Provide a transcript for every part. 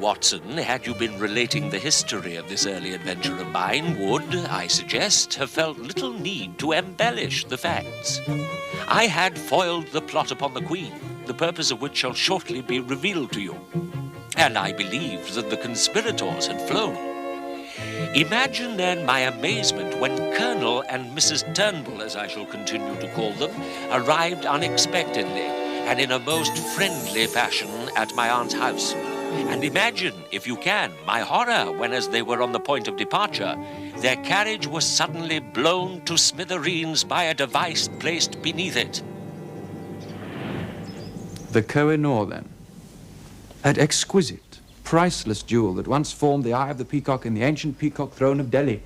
Watson, had you been relating the history of this early adventure of mine, would, I suggest, have felt little need to embellish the facts. I had foiled the plot upon the Queen, the purpose of which shall shortly be revealed to you. And I believed that the conspirators had flown. Imagine then my amazement when Colonel and Mrs. Turnbull, as I shall continue to call them, arrived unexpectedly and in a most friendly fashion at my aunt's house. And imagine, if you can, my horror when, as they were on the point of departure, their carriage was suddenly blown to smithereens by a device placed beneath it. The Koh-i-Noor, then. That exquisite, priceless jewel that once formed the eye of the peacock in the ancient peacock throne of Delhi.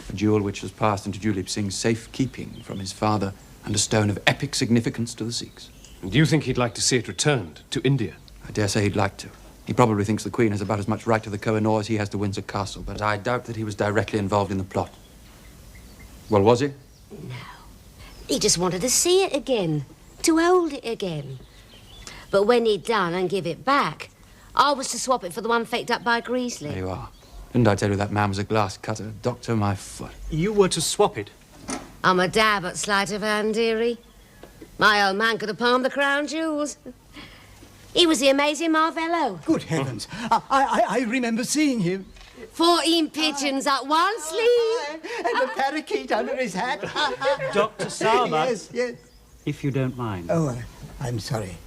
A jewel which has passed into Julip Singh's safekeeping from his father and a stone of epic significance to the Sikhs. Do you think he'd like to see it returned to India? I dare say he'd like to. He probably thinks the Queen has about as much right to the Koh-i-Noor as he has to Windsor Castle, but I doubt that he was directly involved in the plot. Well, was he? No. He just wanted to see it again, to hold it again. But when he'd done and give it back, I was to swap it for the one faked up by Greasley. There you are. Didn't I tell you that man was a glass cutter? Doctor, my foot. You were to swap it? I'm a dab at sleight of hand, dearie. My old man could have palmed the crown jewels. He was the amazing Marvello. Good heavens. I remember seeing him. 14 pigeons up one sleeve. And the parakeet under his hat. Dr. Sarma. Yes. If you don't mind. Oh, I'm sorry.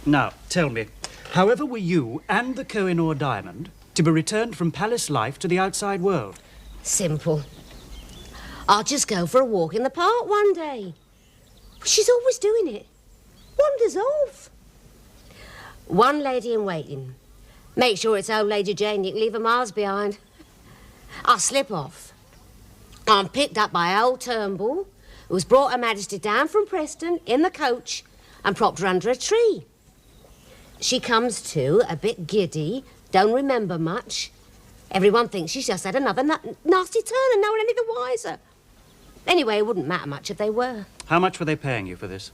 Now, tell me, however were you and the Koh-i-Noor diamond to be returned from palace life to the outside world? Simple. I'll just go for a walk in the park one day. She's always doing it. Wanders off. One lady in waiting. Make sure it's old Lady Jane. You can leave her miles behind. I'll slip off. I'm picked up by old Turnbull, who's brought Her Majesty down from Preston in the coach and propped her under a tree. She comes to, a bit giddy, don't remember much. Everyone thinks she's just had another nasty turn and no one any the wiser. Anyway, it wouldn't matter much if they were. How much were they paying you for this?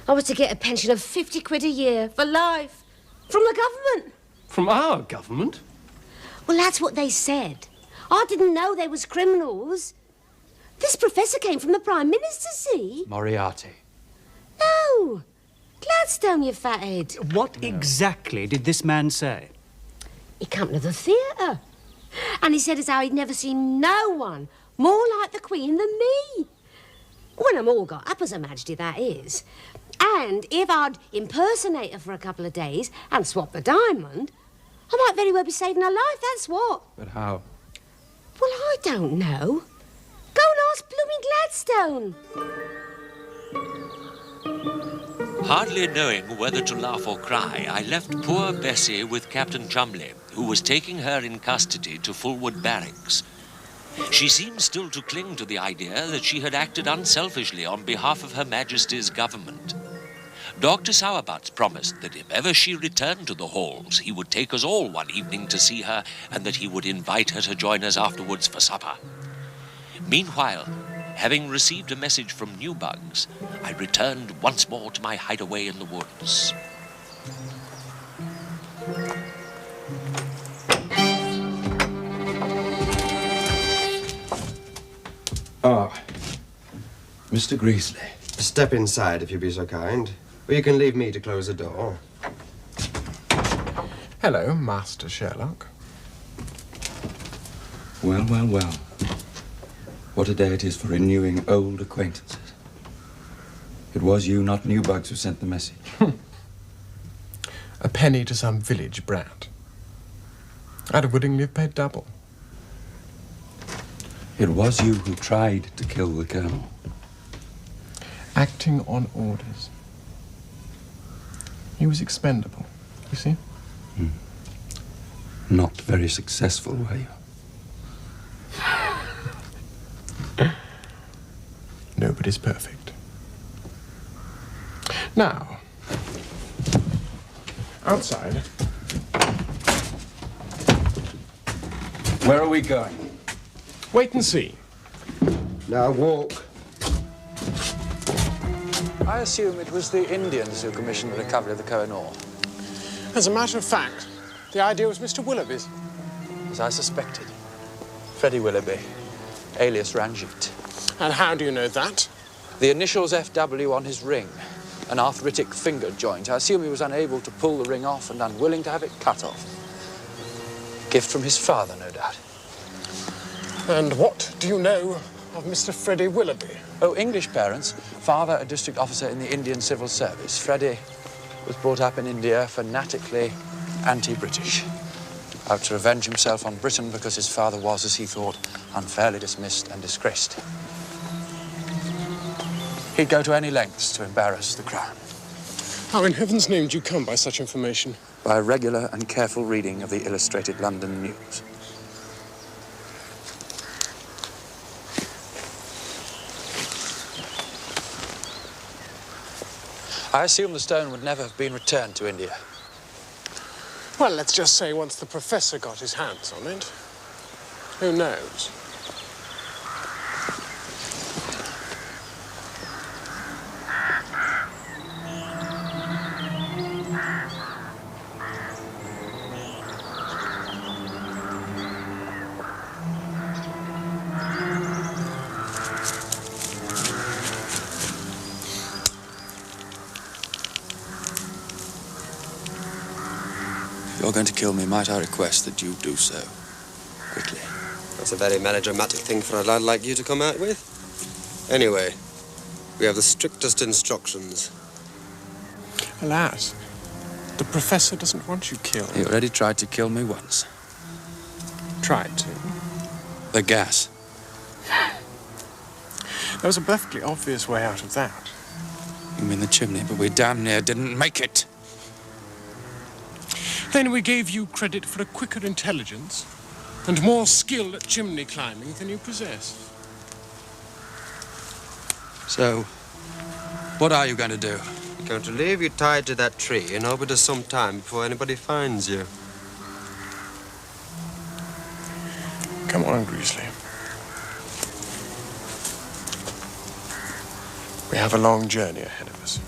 I was to get a pension of 50 quid a year for life. From the government. From our government? Well, that's what they said. I didn't know they was criminals. This professor came from the Prime Minister, see? Moriarty. No. Gladstone, you fathead. What exactly did this man say? He come to the theatre. And he said as how he'd never seen no one more like the Queen than me. When I'm all got up as Her Majesty, that is. And if I'd impersonate her for a couple of days and swap the diamond, I might very well be saving her life, that's what. But how? Well, I don't know. Go and ask blooming Gladstone. Hardly knowing whether to laugh or cry, I left poor Bessie with Captain Cholmondeley, who was taking her in custody to Fulwood Barracks. She seemed still to cling to the idea that she had acted unselfishly on behalf of Her Majesty's government. Dr. Sowerbutts promised that if ever she returned to the halls, he would take us all one evening to see her and that he would invite her to join us afterwards for supper. Meanwhile, having received a message from Newbugs, I returned once more to my hideaway in the woods. Ah, Mr. Greasley. Step inside, if you'd be so kind. Or you can leave me to close the door. Hello, Master Sherlock. Well, well, well. What a day it is for renewing old acquaintances. It was you, not Newbugs, who sent the message. A penny to some village brat. I'd have willingly have paid double. It was you who tried to kill the Colonel. Acting on orders. He was expendable, you see? Not very successful, were you? Nobody's perfect. Now, outside. Where are we going? Wait and see. Now walk. I assume it was the Indians who commissioned the recovery of the Koh-i-Noor. As a matter of fact, The idea was Mr. Willoughby's. As I suspected. Freddie Willoughby, alias Ranjit. And how do you know that? The initials FW on his ring. An arthritic finger joint. I assume he was unable to pull the ring off and unwilling to have it cut off. Gift from his father, no doubt. And what do you know of Mr. Freddie Willoughby? Oh, English parents. Father, a district officer in the Indian Civil Service. Freddie was brought up in India, fanatically anti-British. Out to revenge himself on Britain because his father was, as he thought, unfairly dismissed and disgraced. He'd go to any lengths to embarrass the Crown. How in heaven's name do you come by such information? By regular and careful reading of the Illustrated London News. I assume the stone would never have been returned to India. Well, let's just say once the professor got his hands on it. Who knows? If you're going to kill me, might I request that you do so quickly? That's a very melodramatic thing for a lad like you to come out with. Anyway, we have the strictest instructions. Alas, the professor doesn't want you killed. He already tried to kill me once. Tried to. The gas. There was a perfectly obvious way out of that. You mean the chimney, but we damn near didn't make it. Then we gave you credit for a quicker intelligence and more skill at chimney climbing than you possess. So, what are you going to do? I'm going to leave you tied to that tree and hope it is some time before anybody finds you. Come on, Greasley. We have a long journey ahead of us.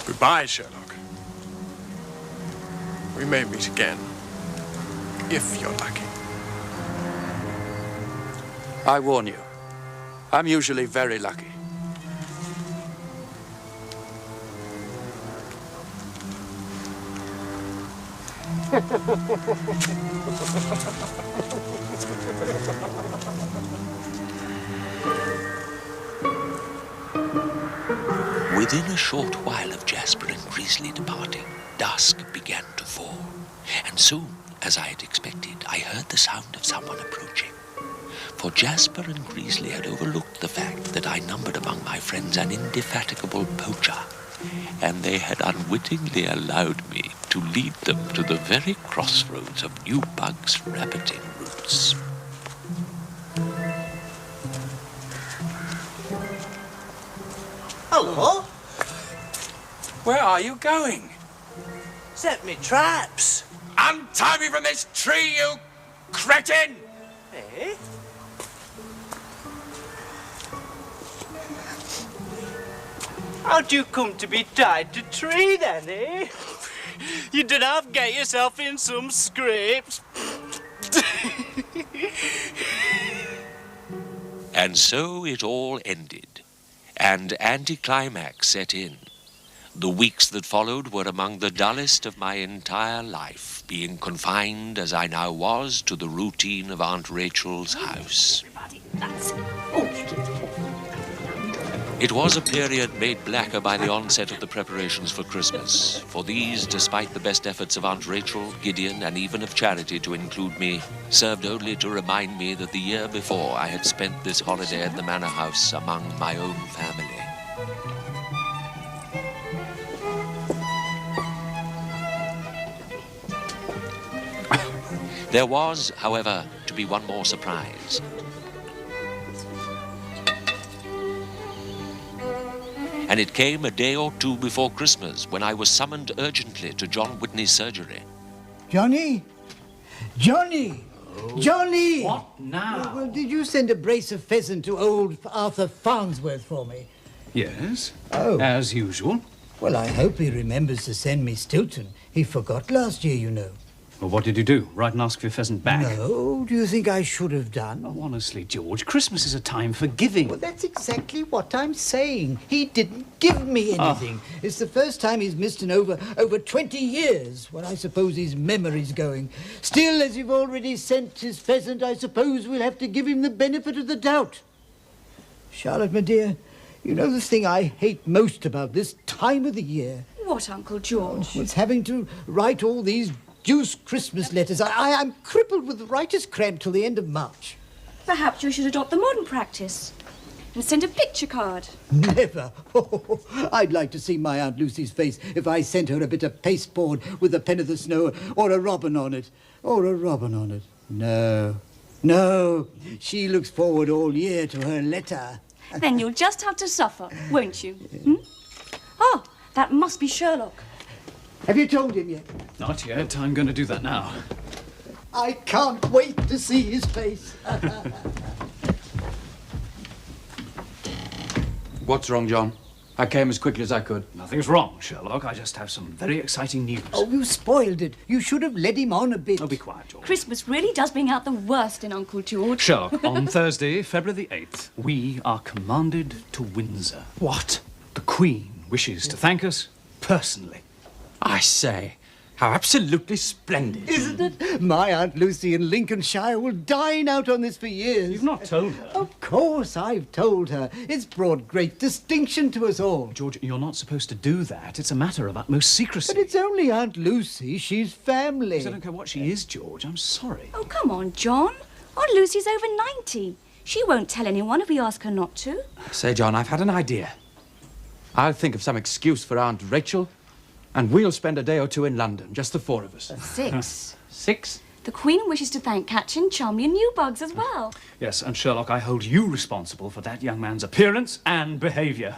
Goodbye, Sherlock. We may meet again, if you're lucky. I warn you, I'm usually very lucky. Within a short while of Jasper and Greasley departing, dusk began to fall. And soon, as I had expected, I heard the sound of someone approaching. For Jasper and Greasley had overlooked the fact that I numbered among my friends an indefatigable poacher, and they had unwittingly allowed me to lead them to the very crossroads of new bugs' rabbiting routes. Hello? Where are you going? Set me traps. Untie me from this tree, you cretin! Eh? How'd you come to be tied to tree then, eh? You did have get yourself in some scrapes. And so it all ended, and Anticlimax set in. The weeks that followed were among the dullest of my entire life, being confined, as I now was, to the routine of Aunt Rachel's house. It was a period made blacker by the onset of the preparations for Christmas. For these, despite the best efforts of Aunt Rachel, Gideon, and even of Charity to include me, served only to remind me that the year before I had spent this holiday at the Manor House among my own family. There was, however, to be one more surprise. And it came a day or two before Christmas, when I was summoned urgently to John Whitney's surgery. Johnny? Johnny! Johnny! What now? Well, did you send a brace of pheasant to old Arthur Farnsworth for me? Yes. Oh. As usual. Well, I hope he remembers to send me Stilton. He forgot last year, you know. Well, what did you do? Write and ask for your pheasant back? No, do you think I should have done? Oh, honestly, George, Christmas is a time for giving. Well, that's exactly what I'm saying. He didn't give me anything. It's the first time he's missed in over 20 years. Well, I suppose his memory's going. Still, as you've already sent his pheasant, I suppose we'll have to give him the benefit of the doubt. Charlotte, my dear, you know the thing I hate most about this time of the year? What, Uncle George? It's having to write all these deuce Christmas letters. I'm crippled with writer's cramp till the end of March. Perhaps you should adopt the modern practice and send a picture card. Never. Oh, I'd like to see my Aunt Lucy's face if I sent her a bit of pasteboard with a pen of the snow or a robin on it. No. No. She looks forward all year to her letter. Then you'll just have to suffer, won't you? Hmm? Oh, that must be Sherlock. Have you told him yet? Not yet. I'm going to do that now. I can't wait to see his face. What's wrong, John? I came as quickly as I could. Nothing's wrong, Sherlock. I just have some very exciting news. Oh, you spoiled it. You should have led him on a bit. Oh, be quiet, George. Christmas really does bring out the worst in Uncle George. Sherlock, on Thursday, February the 8th, we are commanded to Windsor. What? The Queen wishes to thank us personally. I say, how absolutely splendid. Isn't it? My Aunt Lucy in Lincolnshire will dine out on this for years. You've not told her. Of course I've told her. It's brought great distinction to us all. George, you're not supposed to do that. It's a matter of utmost secrecy. But it's only Aunt Lucy. She's family. I don't care what she is, George. I'm sorry. Oh, come on, John. Aunt Lucy's over 90. She won't tell anyone if we ask her not to. Say, John, I've had an idea. I'll think of some excuse for Aunt Rachel, and we'll spend a day or two in London, just the four of us. 6. 6? The Queen wishes to thank Catchin, Chumley and Newbugs as well. Yes, and Sherlock, I hold you responsible for that young man's appearance and behaviour.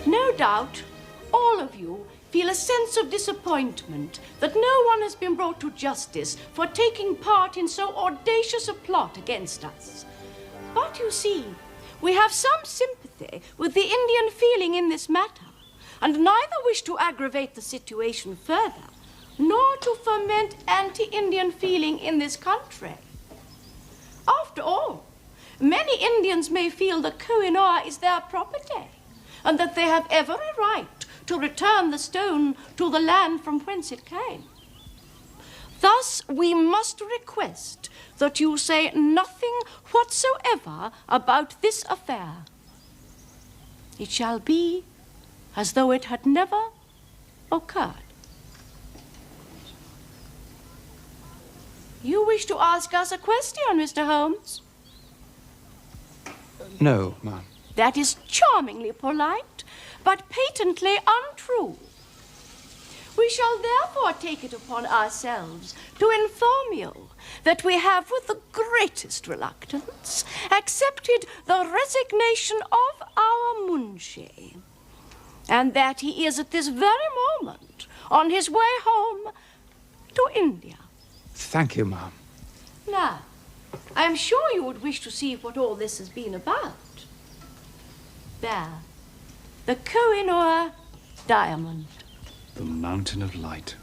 No doubt, all of you feel a sense of disappointment that no one has been brought to justice for taking part in so audacious a plot against us. But you see, we have some sympathy with the Indian feeling in this matter, and neither wish to aggravate the situation further, nor to foment anti-Indian feeling in this country. After all, many Indians may feel that Koh-i-Noor is their property, and that they have every right to return the stone to the land from whence it came. Thus, we must request that you say nothing whatsoever about this affair. It shall be as though it had never occurred. You wish to ask us a question, Mr. Holmes? No, ma'am. That is charmingly polite, but patently untrue. We shall therefore take it upon ourselves to inform you that we have, with the greatest reluctance, accepted the resignation of our Munshi, and that he is at this very moment on his way home to India. Thank you, ma'am. Now, I am sure you would wish to see what all this has been about. There, the Koh-i-Noor diamond. The Mountain of Light.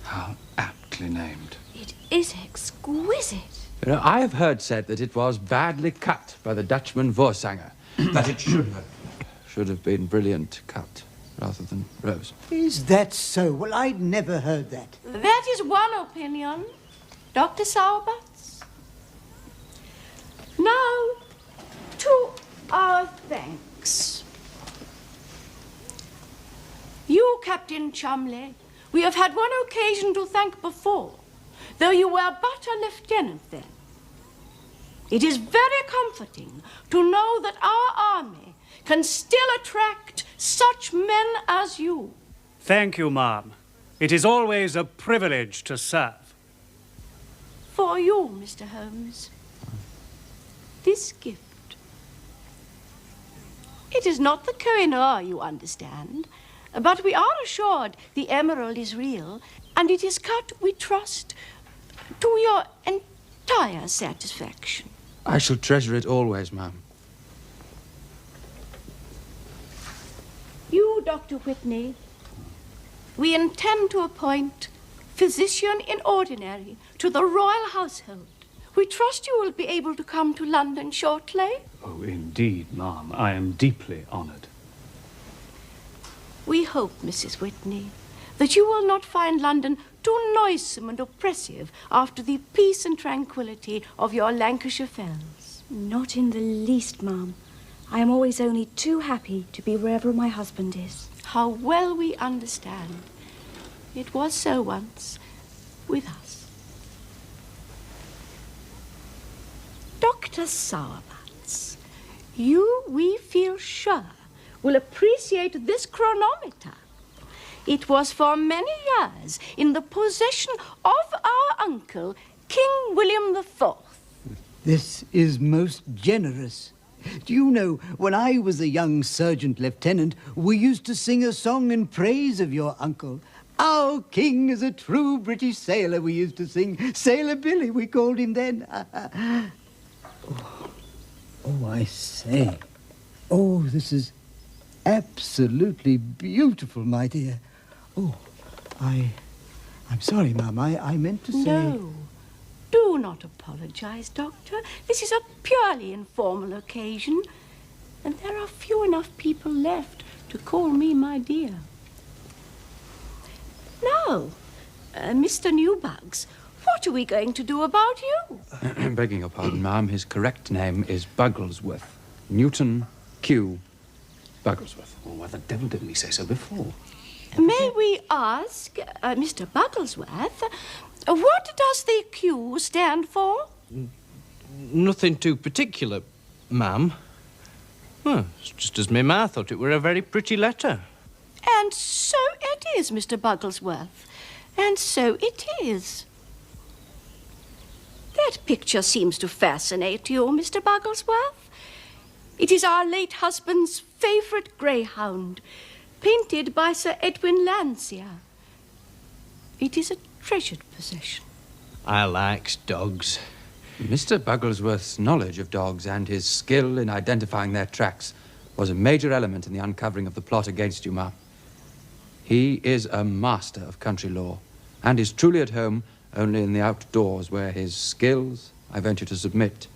How aptly named. It is exquisite. You know, I have heard said that it was badly cut by the Dutchman Voorsanger. That it should have been brilliant cut rather than rose. Is that so? Well, I'd never heard that. That is one opinion, Dr. Sowerbutts. Now, to our thanks. You, Captain Chumley, we have had one occasion to thank before, though you were but a lieutenant then. It is very comforting to know that our army can still attract such men as you. Thank you, ma'am. It is always a privilege to serve. For you, Mr. Holmes, this gift. It is not the Koh-i-Noor, you understand, but we are assured the emerald is real, and it is cut, we trust, to your entire satisfaction. I shall treasure it always, ma'am. You, Dr. Whitney, we intend to appoint physician in ordinary to the royal household. We trust you will be able to come to London shortly. Oh, indeed, ma'am. I am deeply honoured. We hope, Mrs. Whitney, that you will not find London too noisome and oppressive after the peace and tranquillity of your Lancashire fells. Not in the least, ma'am. I am always only too happy to be wherever my husband is. How well we understand. It was so once with us. Dr. Sowerbutts, you, we feel sure, will appreciate this chronometer. It was for many years in the possession of our uncle, King William IV. This is most generous. Do you know, when I was a young sergeant lieutenant, we used to sing a song in praise of your uncle. Our king is a true British sailor, we used to sing. Sailor Billy, we called him then. Oh, I say. Oh, this is absolutely beautiful, my dear. Oh, I'm sorry, Mum. I meant to say... No. Do not apologize, Doctor. This is a purely informal occasion, and there are few enough people left to call me my dear. Now, Mr. Newbugs, what are we going to do about you? Begging your pardon, ma'am, his correct name is Bugglesworth. Newton Q. Bugglesworth. Oh, why the devil didn't he say so before? May we ask, Mr. Bugglesworth, what does the Q stand for? Nothing too particular, ma'am. Well, it's just as my ma thought it were a very pretty letter. And so it is, Mr. Bugglesworth. And so it is. That picture seems to fascinate you, Mr. Bugglesworth. It is our late husband's favourite greyhound, painted by Sir Edwin Landseer. It is a treasured possession. I likes dogs. Mr. Bugglesworth's knowledge of dogs and his skill in identifying their tracks was a major element in the uncovering of the plot against you, ma'am. He is a master of country law and is truly at home only in the outdoors, where his skills, I venture to submit,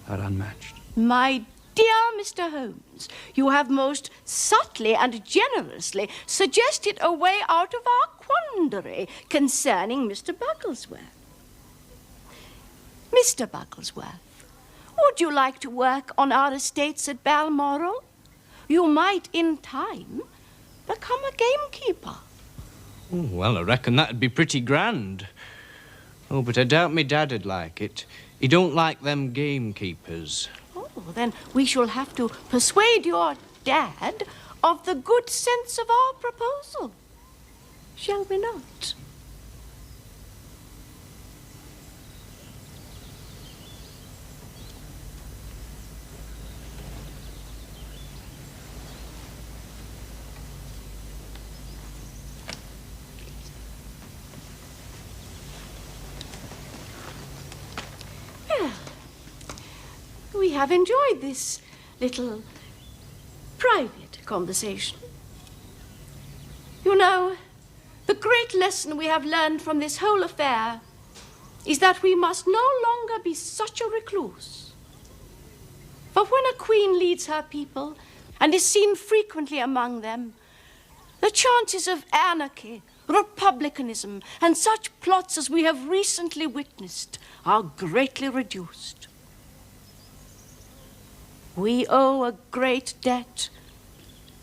are unmatched. My dear Mr. Holmes, you have most subtly and generously suggested a way out of our quandary concerning Mr. Bugglesworth. Mr. Bugglesworth, would you like to work on our estates at Balmoral? You might, in time, become a gamekeeper. Oh, well, I reckon that'd be pretty grand. Oh, but I doubt me dad'd like it. He don't like them gamekeepers. Oh, then we shall have to persuade your dad of the good sense of our proposal. Shall we not? We have enjoyed this little private conversation. You know, the great lesson we have learned from this whole affair is that we must no longer be such a recluse. For when a queen leads her people and is seen frequently among them, the chances of anarchy, republicanism, and such plots as we have recently witnessed are greatly reduced. We owe a great debt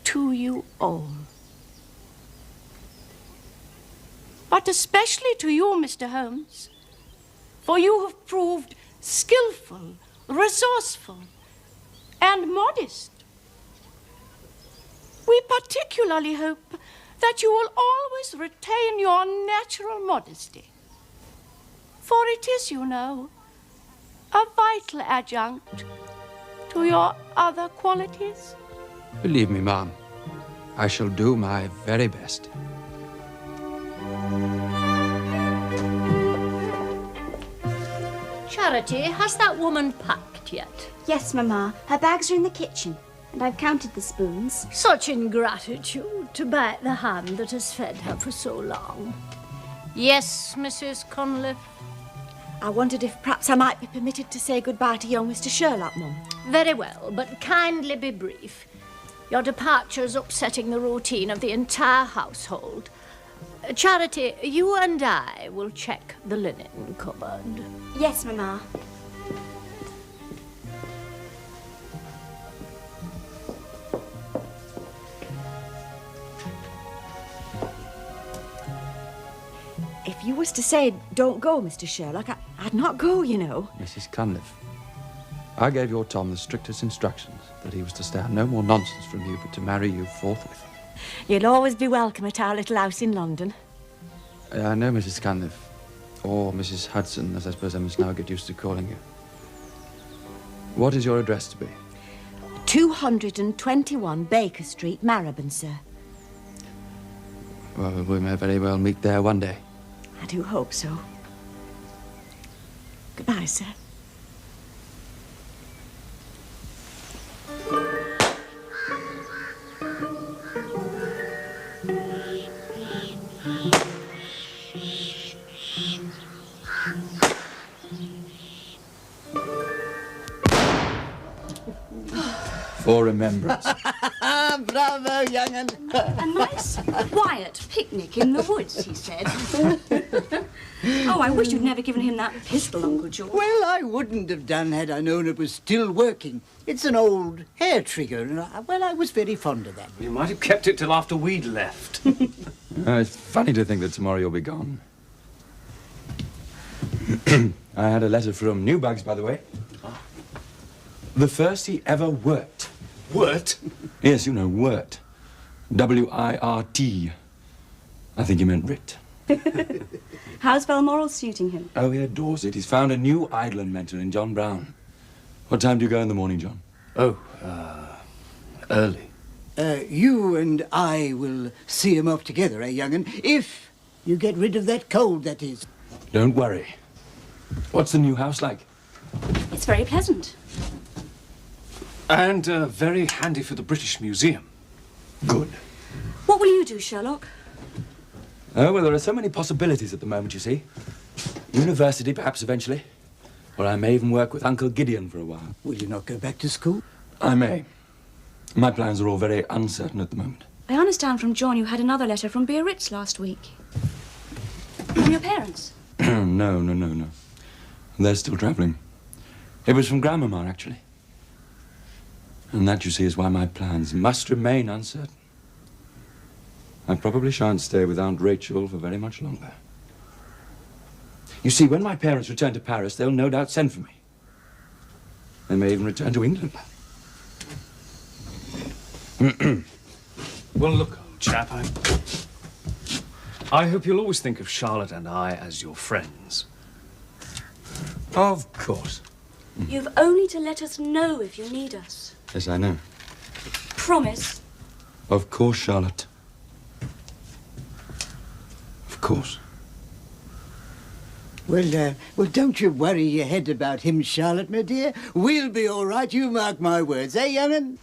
to you all. But especially to you, Mr. Holmes, for you have proved skillful, resourceful, and modest. We particularly hope that you will always retain your natural modesty. For it is, you know, a vital adjunct to your other qualities. Believe me, Ma'am, I shall do my very best. Charity, has that woman packed yet? Yes, Mamma. Her bags are in the kitchen, and I've counted the spoons. Such ingratitude to bite the hand that has fed her for so long. Yes, Mrs. Conliffe? I wondered if perhaps I might be permitted to say goodbye to young Mr. Sherlock, Mum. Very well, but kindly be brief. Your departure's upsetting the routine of the entire household. Charity, you and I will check the linen cupboard. Yes, Mamma. If you was to say, don't go, Mr. Sherlock, I'd not go, you know. Mrs. Cunliffe, I gave your Tom the strictest instructions that he was to stand no more nonsense from you, but to marry you forthwith. You'll always be welcome at our little house in London. I know, Mrs. Cunliffe, or Mrs. Hudson, as I suppose I must now get used to calling you. What is your address to be? 221 Baker Street, Marylebone, sir. Well, we may very well meet there one day. I do hope so. Goodbye, sir. For remembrance. Bravo, young'un. A nice, quiet picnic in the woods, he said. Oh, I wish you'd never given him that pistol, Uncle George. Well, I wouldn't have done had I known it was still working. It's an old hair trigger, and I was very fond of that. You might have kept it till after we'd left. It's funny to think that tomorrow you'll be gone. I had a letter from Newbugs, by the way. The first he ever worked. Worked? Yes, you know, worked. W-I-R-T. I think he meant writ. How's Balmoral suiting him? Oh, he adores it. He's found a new Eidolon mentor in John Brown. What time do you go in the morning, John? Oh, early. You and I will see him off together, young'un? If you get rid of that cold, that is. Don't worry. What's the new house like? It's very pleasant. And very handy for the British Museum. Good. What will you do, Sherlock? Oh, well, there are so many possibilities at the moment, you see. University, perhaps, eventually. Or I may even work with Uncle Gideon for a while. Will you not go back to school? I may. My plans are all very uncertain at the moment. I understand from John you had another letter from Biarritz last week. From your parents? No. They're still travelling. It was from Grandmama, actually. And that, you see, is why my plans must remain uncertain. I probably shan't stay with Aunt Rachel for very much longer. You see, when my parents return to Paris, they'll no doubt send for me. They may even return to England. Well, look, old chap, I hope you'll always think of Charlotte and I as your friends. Of course. You've only to let us know if you need us. Yes, I know. Promise. Of course, Charlotte. Of course. Well, don't you worry your head about him, Charlotte, my dear. We'll be all right, you mark my words, eh, young'un?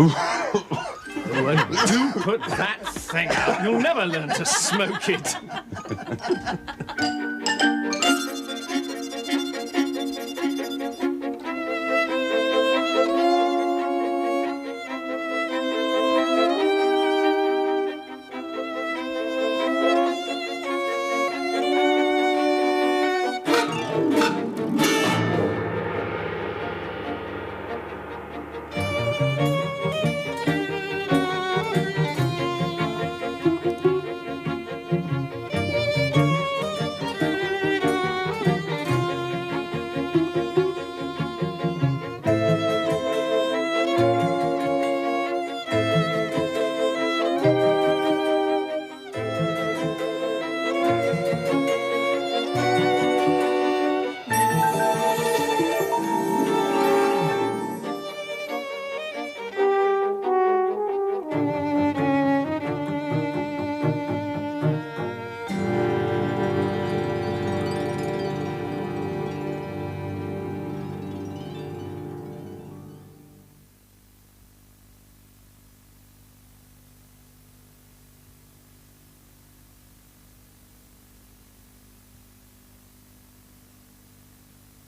Oh, and do put that thing out. You'll never learn to smoke it.